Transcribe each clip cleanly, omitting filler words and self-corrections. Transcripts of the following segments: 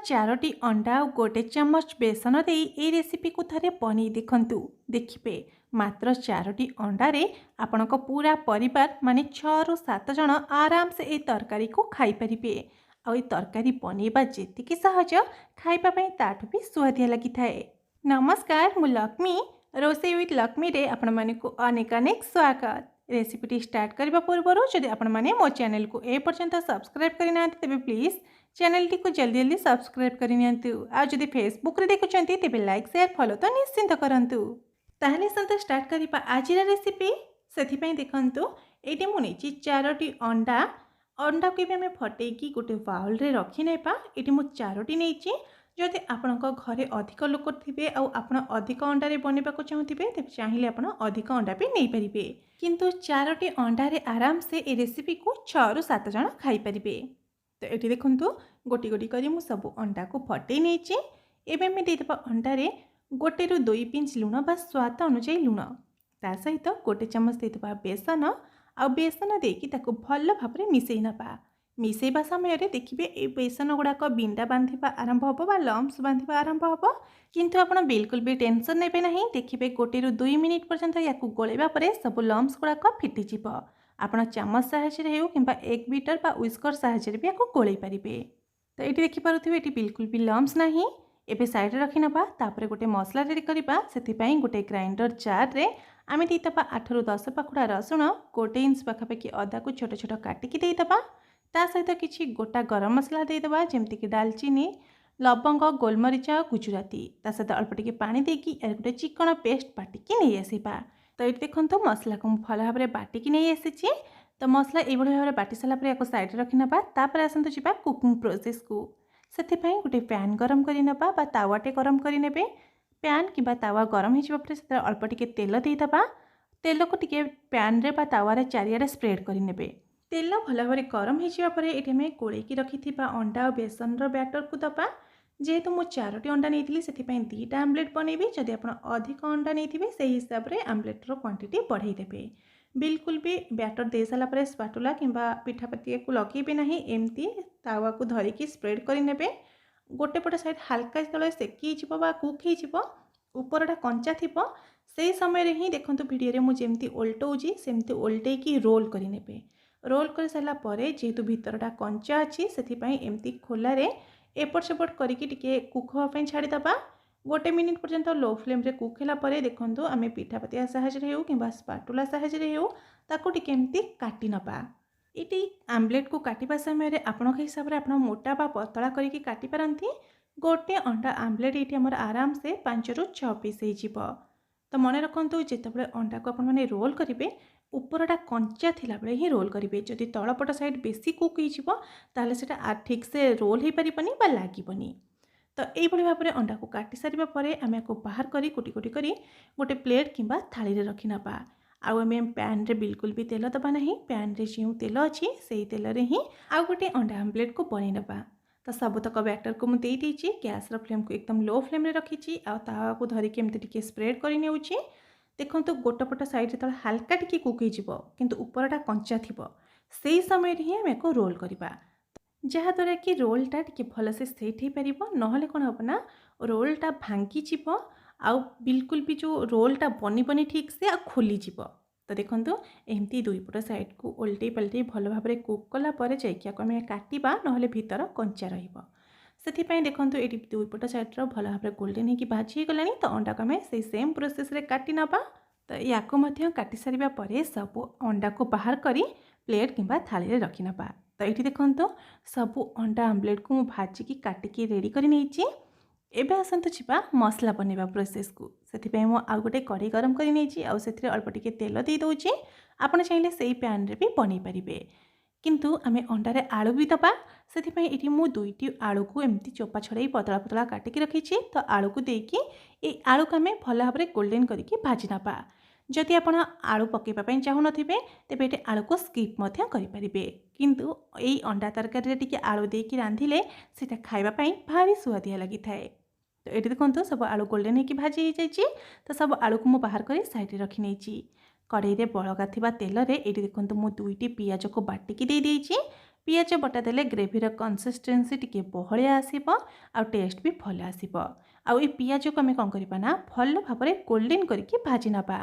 चारोटी अंडा और गोटे चम्मच बेसन दे ये रेसिपी को थे बन देखु देखिए मात्र चारोटी अंडारे आपणक पूरा परिवार माने 6 ରୁ 7 जन आराम से ये तरकारी को खाई पारिबे। आ ये तरकारी बनैबा जेतिकी सहज खाइबा ताठू भी सुआदिया लगी थाए। नमस्कार मु लक्ष्मी रोसे विथ लक्ष्मी रे आपण माने को अनेक अनेक स्वागत। रेसिपीटी स्टार्ट करबा पूर्व जदि आपण माने मो चैनल को ए पर्यंत सब्सक्राइब करना तेबे प्लीज चैनल टी को जल्दी जल्दी सब्सक्राइब करनियंतु। आ जदि फेसबुक रे देखुचंती तेबे लाइक शेयर फॉलो तो निश्चिंत करंतु। ताहले संत स्टार्ट करिबा आजिरा रेसिपी। सेथिपई देखंतु एटी मु नेची 4टी अंडा अंडा को भी आम फटेकी गोटे बाउल रे रखी नेबा। एटी मु 4टी नेची। जदि आपणक घरे अधिक लोक थे आपण अधिक अंडारे बनवा चाहूबे तेज चाहिए आप अधिक अंडा भी नहीं पारे किंतु 4टी अंडारे आराम से ये रेसिपी को 6 ରୁ 7 जन खाई पारिबे। तो ये देखु गोटी गोटी करी मु सब अंडा को फटे नहीं। एवं आम देदेबा अंडारे 1 ରୁ 2 पिंच लुण बा स्वाद अनुसार लुण ता सहित गोटे चम्मच देदेबा बेसन आ बेसन देकी ताको भल भाव मिसई नबा। मिसैबा समय देखिए ये बेसन गुड़ाक बिंडा बांधा आरंभ हम बा लम्स बांधा आरंभ हम किंतु आप बिल्कुल भी टेंशन नेबे नहीं। देखिए 1 ରୁ 2 मिनिट पर्यंत या गोलेबा परे सब लम्स गुड़ाक फिटिज। आपड़ चामच साहाय्य हो कि एग बीटर बा व्हिस्कर साहाय्य भी या गोले पारे। तो ये देखिपे ये बिल्कुल भी लम्स ना। एबे साइड रखी नबा। तापर गोटे मसला रेडी करबा। सेथिपई गोटे ग्राइंडर जार रे आमे देइतबा 8 ରୁ 10 पाखुड़ा रसुण 1 इंच पाखापाखि अदा को छोट छोट काटिकी देइतबा। ता सहित किछि गोटा गरम मसला देइदबा जेमतिक दालचीनी लवंग गोलमरीच गुजराती ता सहित अल्प टिके पानी देकी यार गोटे चिकन पेस्ट बाटिकी नहीं आसीबा। तो ये देखो मसला को भल भाव में बाटिकी नहीं आसी। तो मसला ये भाव में बाटी सारा या साइड रखी नबा। तापर आसतु जी कुकिंग प्रोसेस को। सेथिपई गोटे पैन गरम करी नबा बा तावाटे गरम करी नेबे। पैन किबा तावा गरम हो जाए अल्प टिके तेल देइदबा। तेल को टिके पैन रे बा तावारे चारियाडे स्प्रेड करी नेबे। तेल भल भाव गरम होगापर ये आम गोलैकी रखी अंडा और बेसन बैटर को दबा। जेहेतु मु 4टी अंडा नहीं से 2टा आमलेट बनैबी। जदि आप अधिक अंडा नहीं से हिसाब से आमलेटर क्वांटिटी बढ़ाईदेवे। बिल्कुल भी बैटर दे सारापर स्पाटुला कि पिठापतिया को लगेबे ना। एमती तावा को धरिकी स्प्रेड करे। गोटे पटे साइड हाल्का जो सेकी कुक हो उपरटा कंचा थी से समय ही देखो भिडियो मुझे ओल्टौची सेमती ओल्टे रोल करे। रोल कर सारा परे जेहेतु भितरटा कंचा अच्छी से एमती खोलारे एपट सेपट करके कुक हाँपाई छाड़ीदबा। 1 मिनिट पर्यंत लो फ्लेम रे कुक है देखो आम पिठापतिया साहाय्य हो कि स्पाटुला साहाय्य हो ताको टिके एमती काटी नबा। ये आमलेट को काटिबा समय आपण हिसाब से आप मोटा बा पतला करके काटी पारंती। गोटे अंडा आमलेट ये आमर आराम से 5 ରୁ 6 पीस हो। तो मन रखु जितेबाला अंडा को आप रोल करेंगे उपरटा कंचा थिला बेले ही रोल करेंगे। जदि तलपट साइड बेसी कुक होताले से ठीक से रोल हो पारिबनी बा लागीबनी। तो यही भाव में अंडा को काटी सारा पर आम या बाहर करी कुटी कुटी करी गोटे प्लेट किंबा थाली रे रखी नबा। आम पैन रे बिल्कुल भी तेल दबा नहीं। पैन रे जो तेल अच्छी से तेल रे ही आउ गोटे अंडा आमलेट को बन नबा। तो सबतक बैटर को मुझे गैस फ्लेम को एकदम लो फ्लेम रे रखी तावा को धरिकी एमती टिके स्प्रेड कर नेउची। देखो गोटे पट साइड जो हाल्का टिके कुक हो किंतु उपरटा कंचा थी से समय ही आम को रोल करवा जहाँद्वारा कि रोलटा टिके भलसे सेट हो पार। ना कौन हम ना रोलटा भांगी आउ बिल्कुल भी जो रोलटा बनी बनी ठीक से खोलीज। तो देखो एमती 2 पट साइड को ओल्टे पलटे भल भाव में कुक कलापर जामें काटा ना भीतर कंचा रही। देखो ये 2 पट साइड्र भल भाव में गोल्डेन हो भाजी गला। तो अंडा को आम से सेम प्रोसेस रे काटी नबा। तो या काटी सारा पर सब अंडा को बाहर करी प्लेट किंबा थाली रे रखी नबा। तो ये देखो सब अंडा आमलेट को भाजिकी काटिकी रेडी कर नहीं। एबे आसतु जी मसला बनवा प्रोसेस को। से आउ गोटे कढ़ी गरम कर नहीं अल्प टिके तेल दे दूची। आपड़ चाहिए से पैन रे भी बन पारे किंतु आम अंडारे आलू भी दबा। से ये 2टी आलू को एमती चोपा छड़ाई पतला पतला काटिकी रखी। तो आलू को देकी ये आलू को आम भल भाव में गोल्डेन करके भाजी नबा। जदि आप आलू पकईवाई चाहून तेज ये आलू को स्कीप करें किंतु यही अंडा तरकारी टिके आलू देकी रांधिले से खावाई भारी सुआदिया लगी थाए। तो ये देखो सब आलू गोल्डेन हो भाजी हो जाए। तो सब आलू को मुझे बाहर कर साइड रखी नहीं। कढ़ई रे बलगा थिबा तेल रे ये देखो मु 2टी पियाज को बाटिकी दे देइछि। पियाज बटा देले ग्रेभीर कन्सिस्टेन्सी टिके बहलिया आसिबो आ टेस्ट भी भल आसिबो। आउ ए पियाज को आम कौन करबा ना भल भाव में गोल्डन करके भाजी नबा।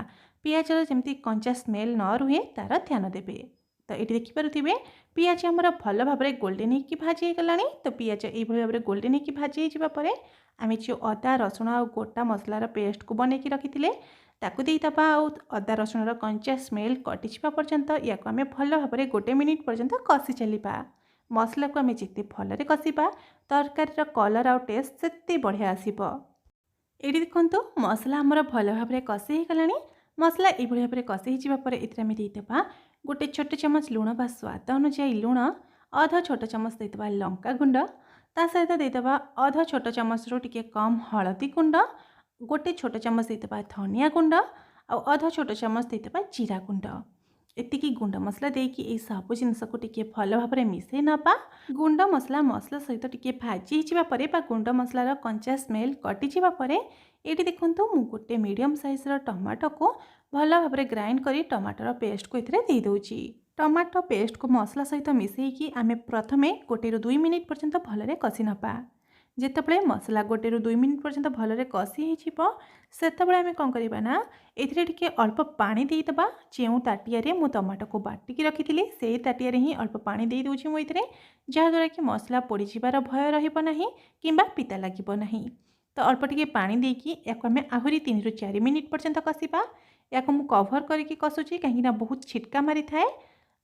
पियाजर जमी कंचा स्मेल न रुहे तार ध्यान देबे। तो ये देखिपे पियाज आमर भल भाव में गोल्डन होगी भाजी गला। तो पियाज ये भाव में गोल्डन होगी भाजी होगापर आम जो अदा रसुण आ गोटा मसलार पेस्ट को बनैकी रखी ताकू देदबा। अदा रसुणर कंचा स्मेल कटिजा पर्यंत या आम भल भाव में 1 मिनिट पर्यंत कषि चलवा। मसला को आम जिते भल कषा तरकारी कलर आउ टेस्ट से बढ़िया आसब। ये देखो मसला आमर भल भाव में कषि गला। मसला ये भाव में कषि होगापर ये गोटे छोट चमच लुण बा स्वाद अनुसार लुण, अध छोट चमच देदबा लंका गुंड, ता सहित देदबा अध छोट चमच रू टिके कम हलदी गुंड, गोटे छोट चमच देदबा धनिया गुंड और अध छोट चमच देदबा जीरा गुंड। एतिकी गुंड मसला देकी ए सब जिनस को टिके भल भाव में मिसई नबा। गुंड मसला मसला सहित टिके भाजी होगापर गुंड मसलार कंचा स्मेल कटिजा पर ये देखो मु गोटे मीडियम साइजर टमाटो को भल भाव में ग्राइंड करी टमाटर पेस्ट को दे दूची। टमाटो पेस्ट को मसला सहित मिसईकी आम प्रथमे 1 ରୁ 2 मिनिट पर्यंत भल कषि नपा। जितेबाला मसला 1 ରୁ 2 मिनिट पर्यंत भल कषि होतेबले आम कौन करवा ना ये अल्प पानी देदबा। जो ताटिया मु टमाटो को बाटिकी रखी से ताटिया ही अल्प पानी दे दूची मुझे, जहाँद्वारा कि मसला पोड़ीजार भय रहा कि पिता लगे ना। तो अल्प टिके पानी देकी या आहरी 3 ରୁ 4 मिनिट पर्यंत कषा। या कभर करके कसुची कहीं बहुत छिटका मारी थाए।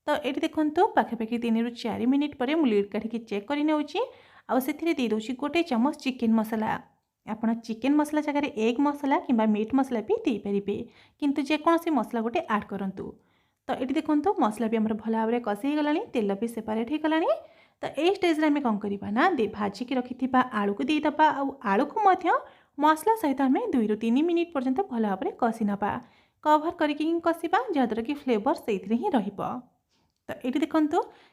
तो ये देखो पाखापाखि 3 ରୁ 4 मिनिट पर मुझे लीड काढ़ी चेक कर दे दूसरी गोटे चमच चिकेन मसला। आपड़ चिकेन मसला जगह एग मसला कि मीट मसला भी देपारे, किंतु जेकोसी मसला गोटे ऐड करूँ। तो ये देखो मसला भी आमर भल भाव में कषि गला, तेल भी सेपरेट हो गला। तो ये स्टेज आम कौन करवा ना भाजिकी रखि आलू को देदबा। आलू को मसला सहित आम 2 ରୁ 3 मिनिट पर्यंत भल भाव में कषि नबा। कभर करके कषा जहाँद्वारा कि फ्लेवर से ही रहिबो। तो ये देखो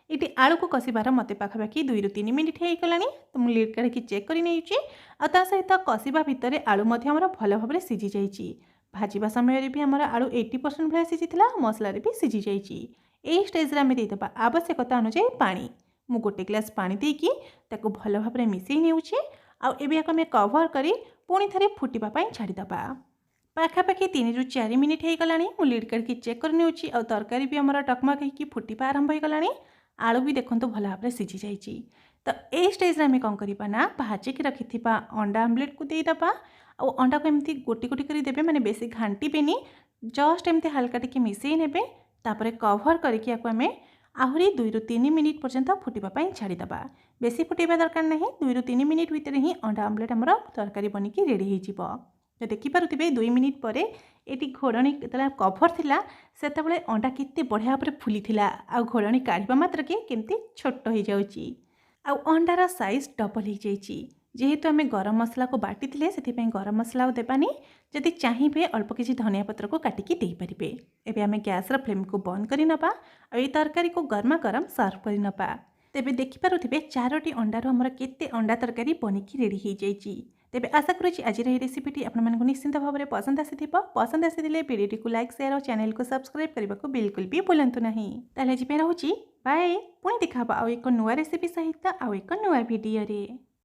ये आलू को कषार मत पाखापाखि 2 ରୁ 3 मिनिट हो गला। तो मुझे लीड काढ़ी चेक कर सहित कषा भितर आलू भल भाव में सीझी जाइए। भाजवा समय भी आमर आलू 80% भाई सीझी मसला भी सीझी जाइए। यही स्टेज आम देदबा आवश्यकता अनुसार पानी। मु 1 ग्लास पानी देकी ताको भल भाव में मिसई नेउछि। आम कभर करी पुणी थे फुटापी छाड़ीदबा। पाखापाखि 3 ରୁ 4 मिनिट हो गला। मु लीड काढ़ी चेक कर तरकारी भी आमर टकमक हो फुटा आरंभ हो गला। आलू भी देखो भल भाव में सीझी जाइए। तो ये स्टेज आम कौन करवा ना भाजिकी रखि अंडा आमलेट को देदबा। अंडा को एमती गोटी गोटी कर देवे, माने बेसी घांटीबेनी, जस्ट एमती हल्का टिके मिसई नेबे। तापर कभर करके आम आहरी 2 ରୁ 3 मिनिट पर्यंत फुटापी छाड़ीदबा। बेसी फुटेबा दरकार नहीं। 2 ରୁ 3 मिनिट भितर ही अंडा आमलेट आमर तरकारी बनिकी रेडी हो। तो देखिपे 2 मिनिट पर ये घोड़णी कभर थिला सेतबेले अंडा केते बढ़िया भाव में फुली थिला। आ घोड़णी काढ़ा मात्र के केमती छोट हो जाउची। आ अंडार साइज डबल हो जाइए। जेहेतु आम गरम मसला को बाटी से गरम मसला देवानी। जदि चाहिए अल्प किसी धनिया पत्र को काटिकी दे पारिबे। एबे आम गैस फ्लेम को बंद कर नबा। ये तरकारी को गरमा गरम सर्व कर नबा। तेबे देखिपे 4टी अंडार आमर केते अंडा तरकारी बनिकी रेडी हो जाइए। तेबे आशा करुच्ची आज रेसिपीटी आपको निश्चिंत भाव में पसंद आसी वीडियो को लाइक शेयर और चैनल को सब्सक्राइब करने को बिल्कुल भी भूलु नहीं। ताले जी रोची बाय। पुणी देखा आउ एक नुआ रेसिपी सहित आउ एक नुआ वीडियो रे।